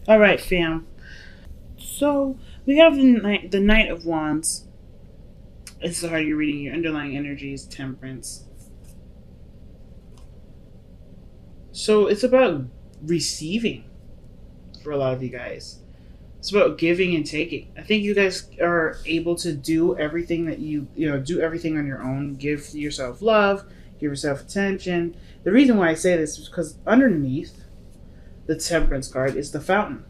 All right, fam. So we have the Knight of Wands. This is how you're reading your underlying energies, Temperance. So it's about receiving for a lot of you guys. It's about giving and taking. I think you guys are able to do everything that do everything on your own. Give yourself love, give yourself attention. The reason why I say this is because underneath the Temperance card is the Fountain.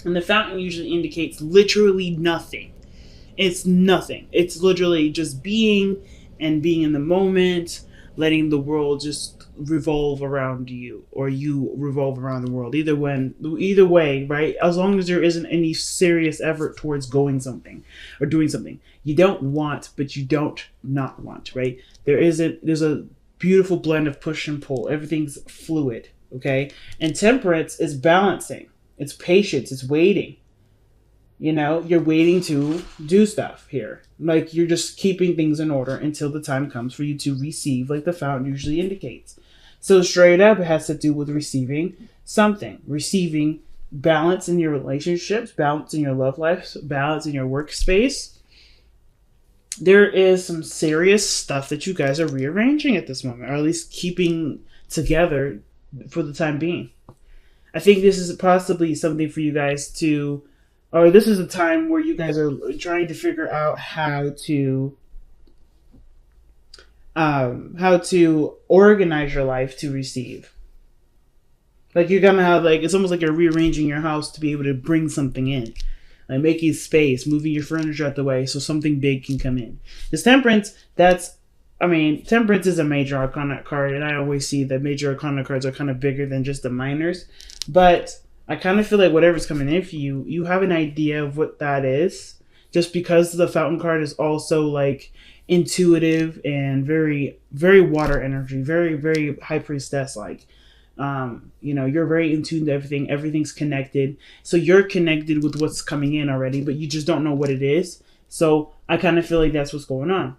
And the fountain usually indicates literally nothing. It's nothing. It's literally just being and being in the moment, letting the world just revolve around you, or you revolve around the world. Either way, right? As long as there isn't any serious effort towards going something or doing something. You don't want, but you don't not want, right? There's a beautiful blend of push and pull. Everything's fluid, okay? And temperance is balancing. It's patience. It's waiting. You're waiting to do stuff here. Like you're just keeping things in order until the time comes for you to receive, like the fountain usually indicates. So straight up, it has to do with receiving something. Receiving balance in your relationships, balance in your love life, balance in your workspace. There is some serious stuff that you guys are rearranging at this moment, or at least keeping together for the time being. I think this is possibly something for you guys to, or this is a time where you guys are trying to figure out how to organize your life to receive. Like you're gonna have it's almost like you're rearranging your house to be able to bring something in, like making space, moving your furniture out the way so something big can come in. This Temperance, Temperance is a major arcana card, and I always see that major arcana cards are kind of bigger than just the minors. But I kind of feel like whatever's coming in for you, you have an idea of what that is. Just because the Fountain card is also like intuitive and very, very water energy, very, very High Priestess like. You're very in tune to everything. Everything's connected. So you're connected with what's coming in already, but you just don't know what it is. So I kind of feel like that's what's going on.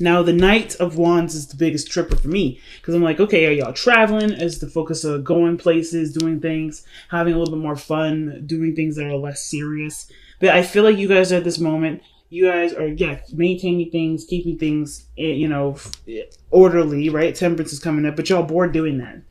Now, the Knight of Wands is the biggest tripper for me because I'm like, okay, are y'all traveling? Is the focus of going places, doing things, having a little bit more fun, doing things that are less serious? But I feel like you guys at this moment, you guys are, maintaining things, keeping things, orderly, right? Temperance is coming up, but y'all bored doing that.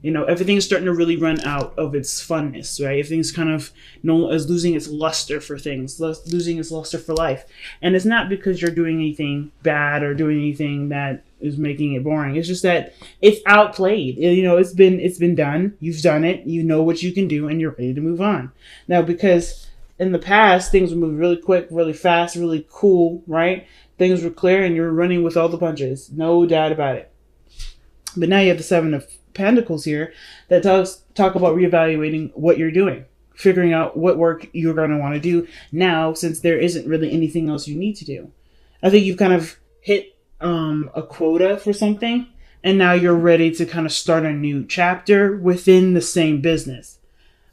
Everything's starting to really run out of its funness, right? Everything's kind of is losing its luster for things, losing its luster for life. And it's not because you're doing anything bad or doing anything that is making it boring. It's just that it's outplayed. It's been done. You've done it. You know what you can do, and you're ready to move on. Now, because in the past, things were moving really quick, really fast, really cool, right? Things were clear, and you're running with all the punches. No doubt about it. But now you have the Seven of Pentacles here that talk about reevaluating what you're doing, figuring out what work you're going to want to do now, since there isn't really anything else you need to do. I think you've kind of hit a quota for something, and now you're ready to kind of start a new chapter within the same business.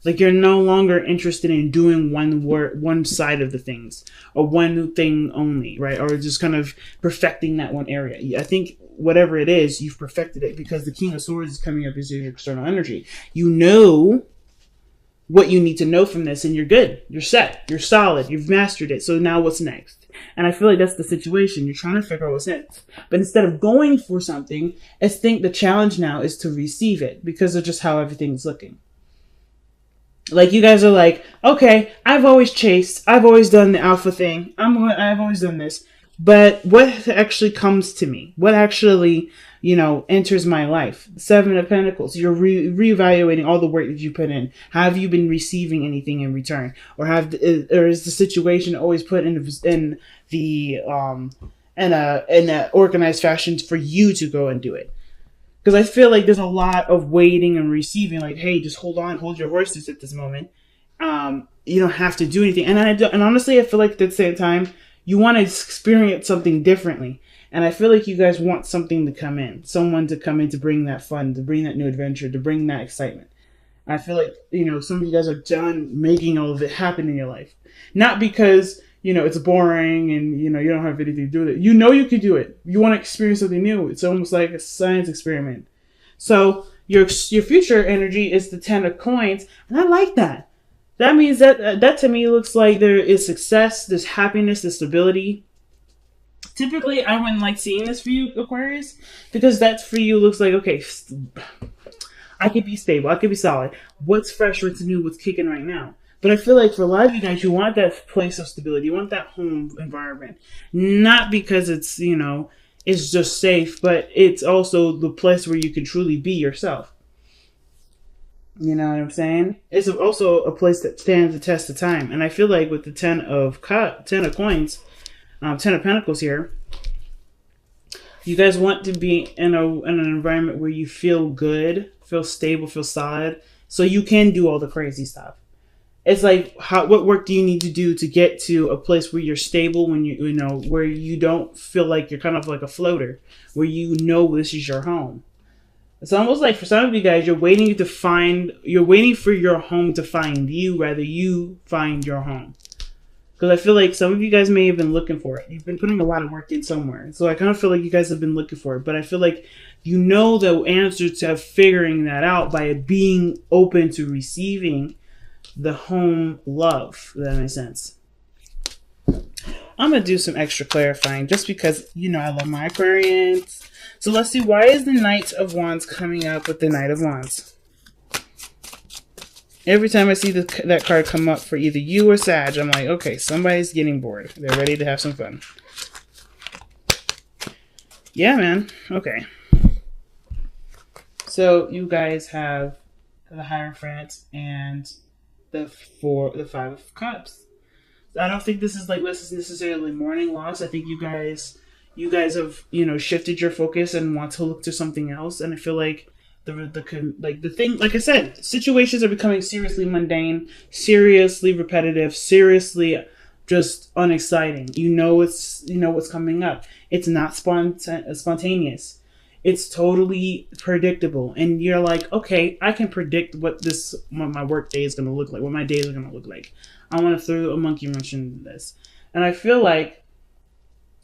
Like you're no longer interested in doing one side of the things, or one thing only, right? Or just kind of perfecting that one area. I think whatever it is, you've perfected it because the King of Swords is coming up as your external energy. You know what you need to know from this, and you're good. You're set. You're solid. You've mastered it. So now what's next? And I feel like that's the situation. You're trying to figure out what's next. But instead of going for something, I think the challenge now is to receive it because of just how everything's looking. Like you guys are like, okay, I've always chased. I've always done the alpha thing. I've always done this. But what actually comes to me? What actually, enters my life? Seven of Pentacles. You're reevaluating all the work that you put in. Have you been receiving anything in return, or is the situation always put in a organized fashion for you to go and do it? Because I feel like there's a lot of waiting and receiving. Like, hey, just hold on, hold your horses at this moment. You don't have to do anything. And honestly, I feel like at the same time, you want to experience something differently. And I feel like you guys want something to come in. Someone to come in to bring that fun, to bring that new adventure, to bring that excitement. I feel like, some of you guys are done making all of it happen in your life. Not because, it's boring and, you don't have anything to do with it. You can do it. You want to experience something new. It's almost like a science experiment. So, your future energy is the 10 of coins, and I like that. That means that to me looks like there is success, there's happiness, there's stability. Typically, I wouldn't like seeing this for you, Aquarius, because that for you looks like, okay, I could be stable, I could be solid. What's fresh, what's new, what's kicking right now? But I feel like for a lot of you guys, you want that place of stability, you want that home environment. Not because it's, it's just safe, but it's also the place where you can truly be yourself. You know what I'm saying? It's also a place that stands the test of time. And I feel like with the 10 of coins, 10 of Pentacles here, you guys want to be in an environment where you feel good, feel stable, feel solid, so you can do all the crazy stuff. It's like, what work do you need to do to get to a place where you're stable, when where you don't feel like you're kind of like a floater, where this is your home. It's almost like for some of you guys, you're waiting for your home to find you, rather you find your home. Because I feel like some of you guys may have been looking for it. You've been putting a lot of work in somewhere. So I kind of feel like you guys have been looking for it. But I feel like the answer to figuring that out by being open to receiving the home love. If that makes sense. I'm going to do some extra clarifying just because, I love my Aquarians. So let's see, why is the Knight of Wands coming up with the Knight of Wands? Every time I see that card come up for either you or Sag, I'm like, okay, somebody's getting bored. They're ready to have some fun. Yeah, man. Okay. So you guys have the Hierophant and the 5 of Cups. I don't think this is necessarily mourning loss. I think you guys have shifted your focus and want to look to something else. And I feel like the thing, like I said, situations are becoming seriously mundane, seriously repetitive, seriously just unexciting. What's coming up. It's not spontaneous. It's totally predictable, and you're like, okay, I can predict what my work day is going to look like, what my days are going to look like. I want to throw a monkey wrench into this, and I feel like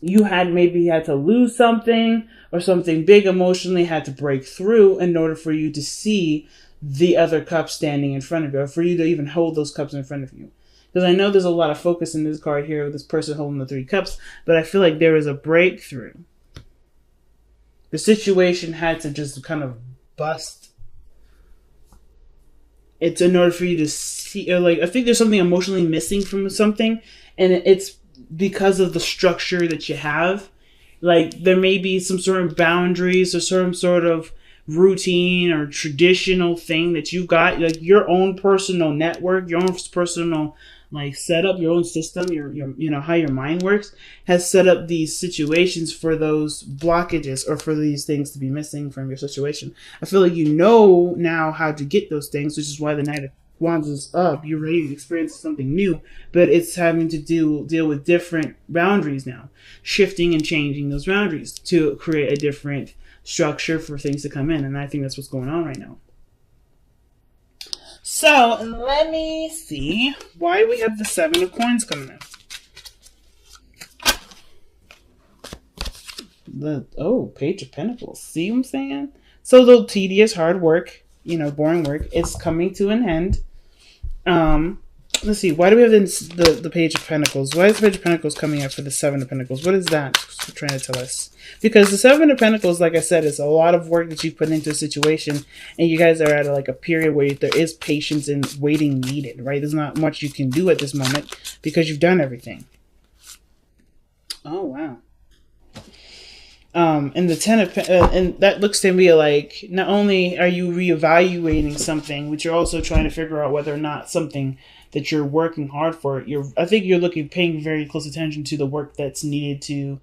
you had to lose something or something big emotionally had to break through in order for you to see the other cup standing in front of you, or for you to even hold those cups in front of you. Because I know there's a lot of focus in this card here with this person holding the 3 cups, but I feel like there is a breakthrough. The situation had to just kind of bust. It's in order for you to see, or like, I think there's something emotionally missing from something, and it's because of the structure that you have. Like, there may be some sort of boundaries or some sort of routine or traditional thing that you've got, like your own personal network, your own personal setup, your own system, your how your mind works has set up these situations for those blockages or for these things to be missing from your situation. I feel like now how to get those things, which is why the Knight of Wands is up. You're ready to experience something new, but it's having to deal with different boundaries now, shifting and changing those boundaries to create a different structure for things to come in, and I think that's what's going on right now. So let me see why we have the 7 of Coins coming in. Page of Pentacles. See what I'm saying? So the tedious, hard work, boring work, is coming to an end. Let's see. Why do we have the Page of Pentacles? Why is the Page of Pentacles coming up for the 7 of Pentacles? What is that trying to tell us? Because the 7 of Pentacles, like I said, is a lot of work that you put into a situation, and you guys are at a period where there is patience and waiting needed, right? There's not much you can do at this moment because you've done everything. Oh, wow. And the 10 of and that looks to me like not only are you reevaluating something, but you're also trying to figure out whether or not something that you're working hard for. I think you're paying very close attention to the work that's needed to.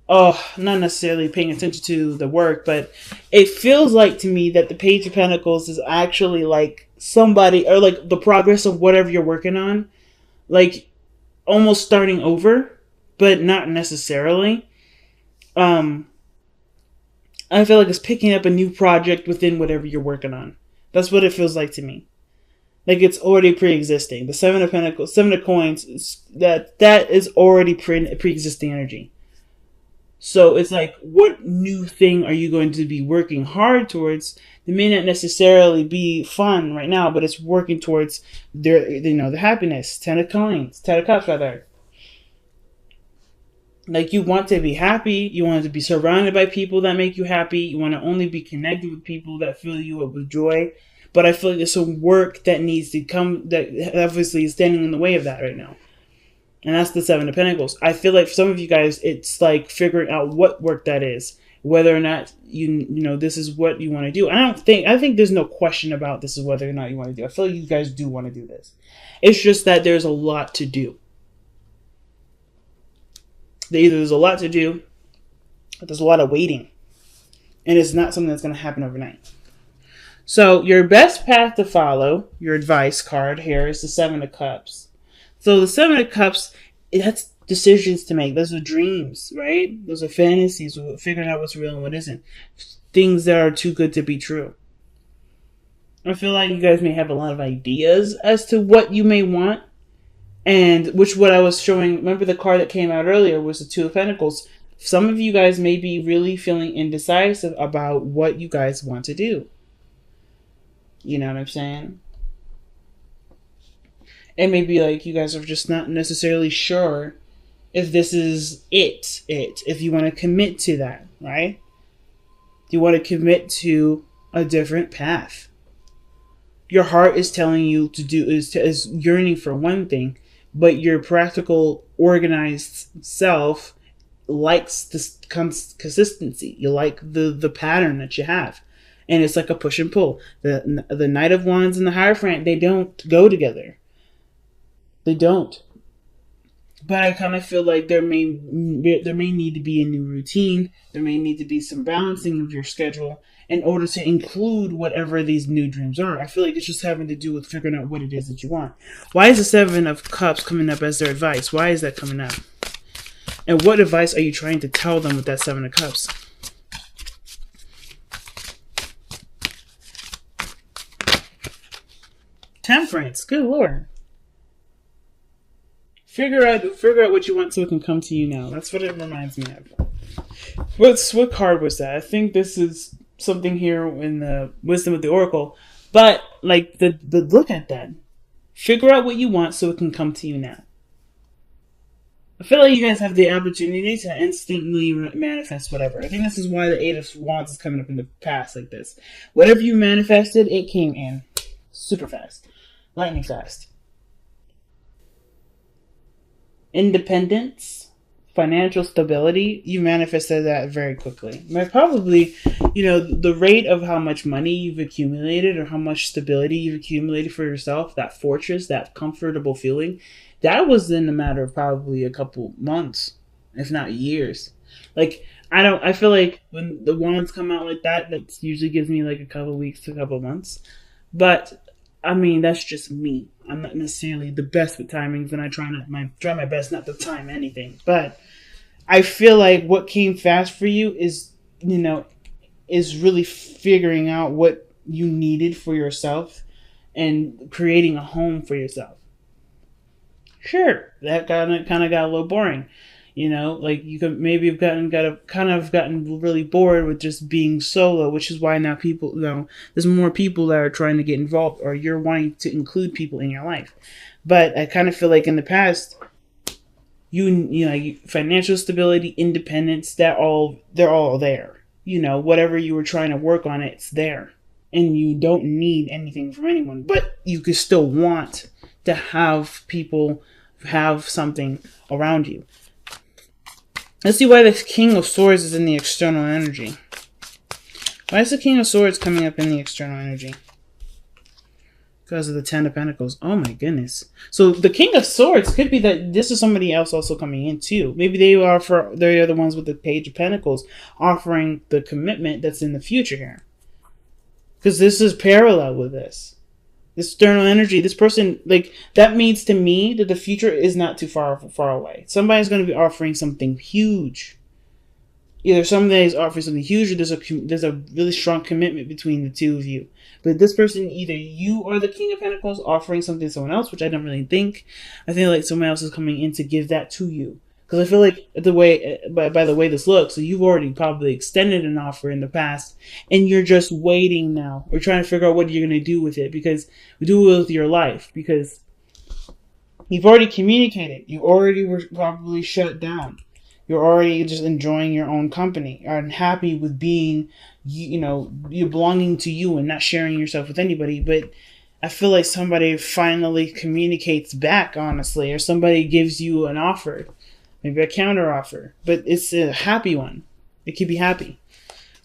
Not necessarily paying attention to the work, but it feels like to me that the Page of Pentacles is actually like somebody, or like the progress of whatever you're working on, like almost starting over, but not necessarily. I feel like it's picking up a new project within whatever you're working on. That's what it feels like to me. Like it's already pre-existing. The 7 of Pentacles, 7 of Coins, that is already pre-existing energy. So it's like, what new thing are you going to be working hard towards It may not necessarily be fun right now, but it's working towards the happiness. 10 of cups rather. Like, you want to be happy. You want to be surrounded by people that make you happy. You want to only be connected with people that fill you up with joy. But I feel like there's some work that needs to come that obviously is standing in the way of that right now. And that's the Seven of Pentacles. I feel like for some of you guys, it's like figuring out what work that is. Whether or not this is what you want to do. I think there's no question about this is whether or not you want to do. I feel like you guys do want to do this. It's just that there's a lot to do. There's a lot to do, but there's a lot of waiting. And it's not something that's going to happen overnight. So your best path to follow, your advice card here, is the Seven of Cups. So the Seven of Cups, that's decisions to make. Those are dreams, right? Those are fantasies, figuring out what's real and what isn't. Things that are too good to be true. I feel like you guys may have a lot of ideas as to what you may want. And what I was showing, remember the card that came out earlier was the Two of Pentacles. Some of you guys may be really feeling indecisive about what you guys want to do. You know what I'm saying? It may be like you guys are just not necessarily sure if this is if you want to commit to that, right? Do you want to commit to a different path? Your heart is telling you to do, is yearning for one thing, but your practical, organized self likes this consistency. You like the pattern that you have. And it's like a push and pull. The Knight of Wands and the Hierophant, they don't go together. They don't. But I kind of feel like there may need to be a new routine. There may need to be some balancing of your schedule in order to include whatever these new dreams are. I feel like it's just having to do with figuring out what it is that you want. Why is the Seven of Cups coming up as their advice? Why is that coming up? And what advice are you trying to tell them with that Seven of Cups? Temperance. Good Lord. Figure out what you want so it can come to you now. That's what it reminds me of. What card was that? I think this is something here in the Wisdom of the Oracle. But like the look at that. Figure out what you want so it can come to you now. I feel like you guys have the opportunity to instantly manifest whatever. I think this is why the Eight of Wands is coming up in the past like this. Whatever you manifested, it came in super fast. Lightning fast. Independence, financial stability, you manifested that very quickly. Probably, the rate of how much money you've accumulated or how much stability you've accumulated for yourself, that fortress, that comfortable feeling, that was in a matter of probably a couple months, if not years. Like, I feel like when the wands come out like that usually gives me like a couple weeks to a couple months. But I mean, that's just me. I'm not necessarily the best with timings, and I try my best not to time anything. But I feel like what came fast for you is really figuring out what you needed for yourself and creating a home for yourself. Sure, that kind of got a little boring. Like you could maybe have gotten really bored with just being solo, which is why now people, there's more people that are trying to get involved, or you're wanting to include people in your life. But I kind of feel like in the past, financial stability, independence, they're all there. Whatever you were trying to work on, it's there, and you don't need anything from anyone. But you could still want to have people have something around you. Let's see why the King of Swords is in the external energy. Why is the King of Swords coming up in the external energy? Because of the Ten of Pentacles. Oh my goodness. So the King of Swords could be that this is somebody else also coming in too. Maybe they are the ones with the Page of Pentacles offering the commitment that's in the future here. Because this is parallel with this. This external energy, this person, that means to me that the future is not too far away. Somebody's going to be offering something huge. Either somebody is offering something huge, or there's a really strong commitment between the two of you. But this person, either you or the King of Pentacles offering something to someone else, which I don't really think. I think like someone else is coming in to give that to you. Because I feel like by the way this looks, so you've already probably extended an offer in the past, and you're just waiting now, or trying to figure out what you're going to do with it, because do it with your life, because you've already communicated. You already were probably shut down. You're already just enjoying your own company and happy with being, you're belonging to you and not sharing yourself with anybody. But I feel like somebody finally communicates back, honestly, or somebody gives you an offer, maybe a counter offer, but it's a happy one. It could be happy.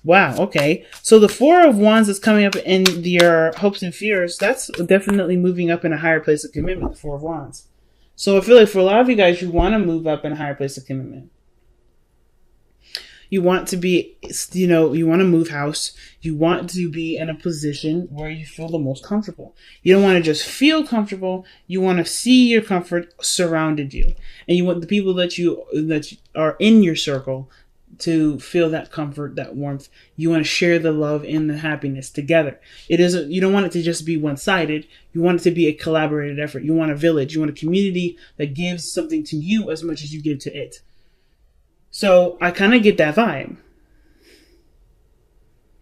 Wow, okay. So the Four of Wands is coming up in your hopes and fears. That's definitely moving up in a higher place of commitment, the Four of Wands. So I feel like for a lot of you guys, you want to move up in a higher place of commitment. You want to be, you want to move house. You want to be in a position where you feel the most comfortable. You don't want to just feel comfortable. You want to see your comfort surrounded you. And you want the people that are in your circle to feel that comfort, that warmth. You want to share the love and the happiness together. You don't want it to just be one-sided. You want it to be a collaborated effort. You want a village. You want a community that gives something to you as much as you give to it. So I kind of get that vibe.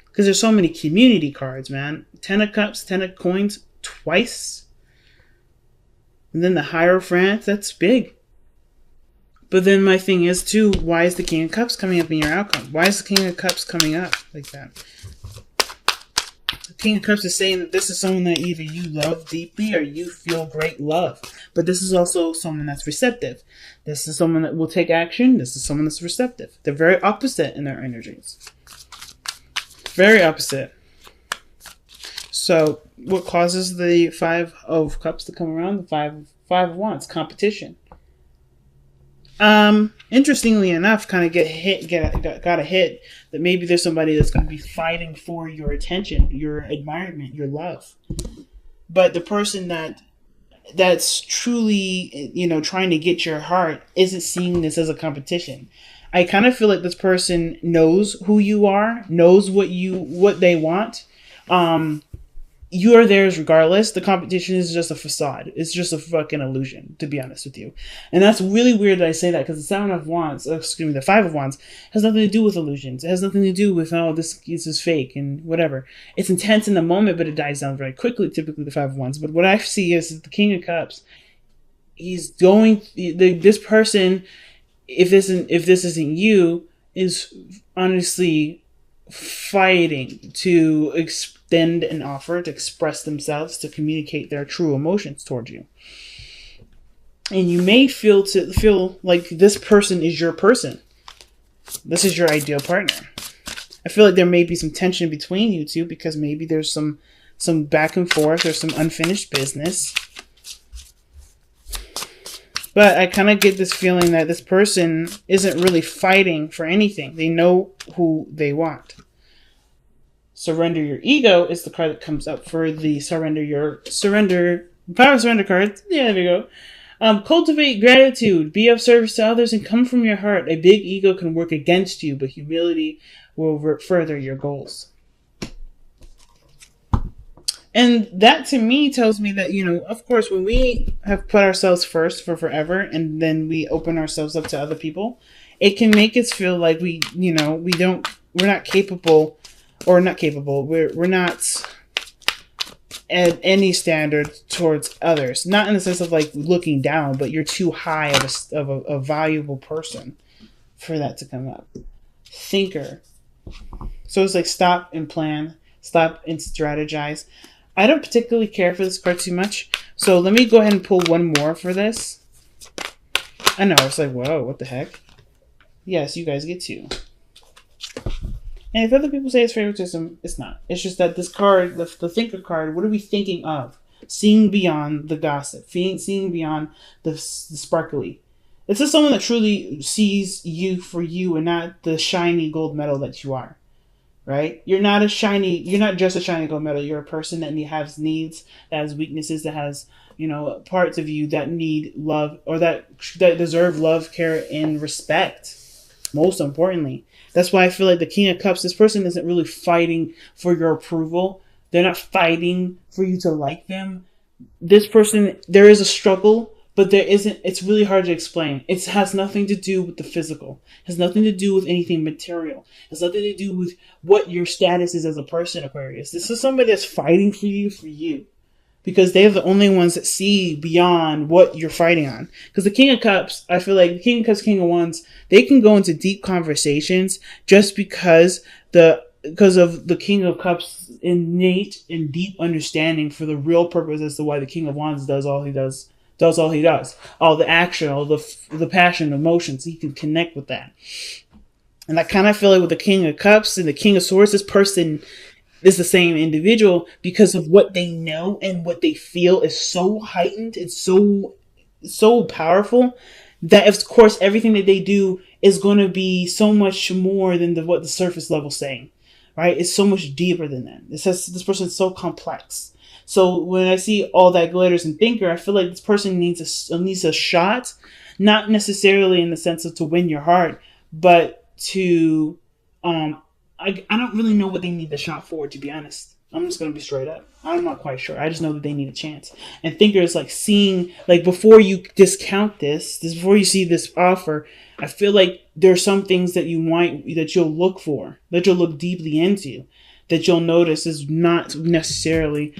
Because there's so many community cards, man. 10 of Cups, 10 of Coins twice. And then the Hierophant, that's big. But then my thing is, too, why is the King of Cups coming up in your outcome? Why is the King of Cups coming up like that? The King of Cups is saying that this is someone that either you love deeply or you feel great love. But this is also someone that's receptive. This is someone that will take action. This is someone that's receptive. They're very opposite in their energies. Very opposite. So what causes the Five of Cups to come around? The Five of Wands, competition. Interestingly enough, kind of got a hit that maybe there's somebody that's going to be fighting for your attention, your admirement, your love. But the person that's truly, trying to get your heart isn't seeing this as a competition. I kind of feel like this person knows who you are, knows what they want. You are theirs regardless. The competition is just a facade. It's just a fucking illusion, to be honest with you. And that's really weird that I say that, because the Five of Wands has nothing to do with illusions. It has nothing to do with, this is fake and whatever. It's intense in the moment, but it dies down very quickly, typically the Five of Wands. But what I see is the King of Cups. This person, if this isn't you, is honestly fighting to extend an offer, to express themselves, to communicate their true emotions towards you. And you may feel like this person is your person. This is your ideal partner. I feel like there may be some tension between you two, because maybe there's some back and forth or some unfinished business. But I kind of get this feeling that this person isn't really fighting for anything. They know who they want. Surrender Your Ego is the card that comes up for the Power of Surrender card. Yeah, there we go. Cultivate gratitude. Be of service to others and come from your heart. A big ego can work against you, but humility will further your goals. And that to me tells me that, of course, when we have put ourselves first for forever and then we open ourselves up to other people, it can make us feel like we're not capable, or not capable. We're not at any standard towards others. Not in the sense of like looking down, but you're too high of a valuable person for that to come up. Thinker. So it's like stop and plan, stop and strategize. I don't particularly care for this card too much, so let me go ahead and pull one more for this. I know, it's like, whoa, what the heck? Yes, you guys get to. And if other people say it's favoritism, it's not. It's just that this card, the Thinker card, what are we thinking of? Seeing beyond the gossip, seeing beyond the sparkly. This is someone that truly sees you for you and not the shiny gold medal that you are. Right? You're not just a shiny gold medal. You're a person that has needs, that has weaknesses, that has, parts of you that need love, or that deserve love, care, and respect. Most importantly. That's why I feel like the King of Cups, this person isn't really fighting for your approval. They're not fighting for you to like them. This person, there is a struggle but there isn't. It's really hard to explain. It has nothing to do with the physical. It has nothing to do with anything material. It has nothing to do with what your status is as a person, Aquarius. This is somebody that's fighting for you, because they're the only ones that see beyond what you're fighting on. Because the King of Cups, I feel like the King of Cups, King of Wands, they can go into deep conversations just because of the King of Cups' innate and deep understanding for the real purpose as to why the King of Wands does all he does. All the action, all the passion, emotions. He can connect with that. And I kind of feel like with the King of Cups and the King of Swords, this person is the same individual because of what they know and what they feel is so heightened. It's so powerful that, of course, everything that they do is going to be so much more than what the surface level is saying, right? It's so much deeper than that. This person is so complex. So when I see all that glitters and thinker, I feel like this person needs a shot, not necessarily in the sense of to win your heart, but to I don't really know what they need the shot for, to be honest. I'm just going to be straight up. I'm not quite sure. I just know that they need a chance. And thinker is like seeing, like, before you discount this, before you see this offer, I feel like there are some things that you'll look for, that you'll look deeply into, that you'll notice is not necessarily